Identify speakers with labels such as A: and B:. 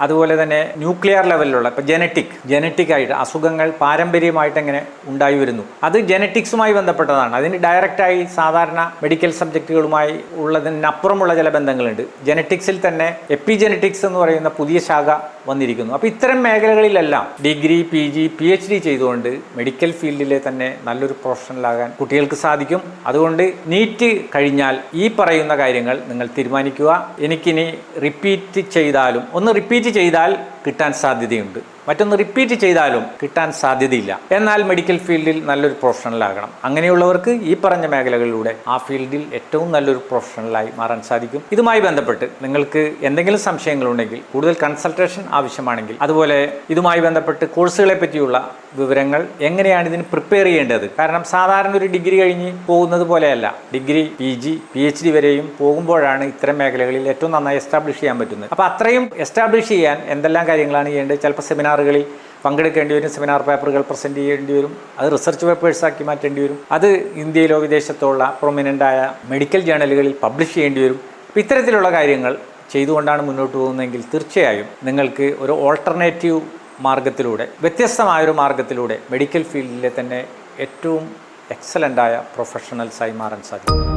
A: അതുപോലെ തന്നെ ന്യൂക്ലിയർ ലെവലിലുള്ള ഇപ്പോൾ ജനറ്റിക് ആയിട്ട് അസുഖങ്ങൾ പാരമ്പര്യമായിട്ട് എങ്ങനെ ഉണ്ടായി വരുന്നു, അത് ജനറ്റിക്സുമായി ബന്ധപ്പെട്ടതാണ്. അതിന് ഡയറക്റ്റായി സാധാരണ മെഡിക്കൽ സബ്ജക്റ്റുകളുമായി ഉള്ളതിനപ്പുറമുള്ള ചില ബന്ധങ്ങളുണ്ട്. ജനറ്റിക്സിൽ തന്നെ എപ്പിജനറ്റിക്സ് എന്ന് പറയുന്ന പുതിയ ശാഖ വന്നിരിക്കുന്നു. അപ്പോൾ ഇത്തരം മേഖലകളിലെല്ലാം ഡിഗ്രി, PG, PhD ചെയ്തുകൊണ്ട് മെഡിക്കൽ ഫീൽഡിലെ തന്നെ നല്ലൊരു പ്രൊഫഷണലാകാൻ കുട്ടികൾക്ക് സാധിക്കും. അതുകൊണ്ട് നീറ്റ് കഴിഞ്ഞാൽ ഈ പറയുന്ന കാര്യങ്ങൾ നിങ്ങൾ തീരുമാനിക്കുക. എനിക്കിനി റിപ്പീറ്റ് ചെയ്താൽ കിട്ടാൻ സാധ്യതയുണ്ട്, മറ്റൊന്ന് റിപ്പീറ്റ് ചെയ്താലും കിട്ടാൻ സാധ്യതയില്ല. എന്നാൽ മെഡിക്കൽ ഫീൽഡിൽ നല്ലൊരു പ്രൊഫഷണലാകണം. അങ്ങനെയുള്ളവർക്ക് ഈ പറഞ്ഞ മേഖലകളിലൂടെ ആ ഫീൽഡിൽ ഏറ്റവും നല്ലൊരു പ്രൊഫഷണലായി മാറാൻ സാധിക്കും. ഇതുമായി ബന്ധപ്പെട്ട് നിങ്ങൾക്ക് എന്തെങ്കിലും സംശയങ്ങളുണ്ടെങ്കിൽ, കൂടുതൽ കൺസൾട്ടേഷൻ ആവശ്യമാണെങ്കിൽ, അതുപോലെ ഇതുമായി ബന്ധപ്പെട്ട് കോഴ്സുകളെ പറ്റിയുള്ള വിവരങ്ങൾ, എങ്ങനെയാണ് ഇതിന് പ്രിപ്പയർ ചെയ്യേണ്ടത്, കാരണം സാധാരണ ഒരു ഡിഗ്രി കഴിഞ്ഞ് പോകുന്നത് പോലെയല്ല, ഡിഗ്രി, PG, PhD വരെയും പോകുമ്പോഴാണ് ഇത്തരം മേഖലകളിൽ ഏറ്റവും നന്നായി എസ്റ്റാബ്ലിഷ് ചെയ്യാൻ പറ്റുന്നത്. അപ്പോൾ അത്രയും എസ്റ്റാബ്ലിഷ് ചെയ്യാൻ എന്തെല്ലാം കാര്യങ്ങളാണ് ചെയ്യേണ്ടത്? ചിലപ്പോൾ സെമിനാറുകളിൽ പങ്കെടുക്കേണ്ടി വരും, സെമിനാർ പേപ്പറുകൾ പ്രസൻറ്റ് ചെയ്യേണ്ടി വരും, അത് റിസർച്ച് പേപ്പേഴ്സാക്കി മാറ്റേണ്ടി വരും, അത് ഇന്ത്യയിലോ വിദേശത്തോ ഉള്ള പ്രൊമിനൻ്റായ മെഡിക്കൽ ജേണലുകളിൽ പബ്ലിഷ് ചെയ്യേണ്ടി വരും. അപ്പോൾ ഇത്തരത്തിലുള്ള കാര്യങ്ങൾ ചെയ്തുകൊണ്ടാണ് മുന്നോട്ട് പോകുന്നതെങ്കിൽ തീർച്ചയായും നിങ്ങൾക്ക് ഒരു ഓൾട്ടർനേറ്റീവ് മാർഗത്തിലൂടെ, വ്യത്യസ്തമായൊരു മാർഗത്തിലൂടെ മെഡിക്കൽ ഫീൽഡിലെ തന്നെ ഏറ്റവും എക്സലൻ്റായ പ്രൊഫഷണൽസായി മാറാൻ സാധിക്കും.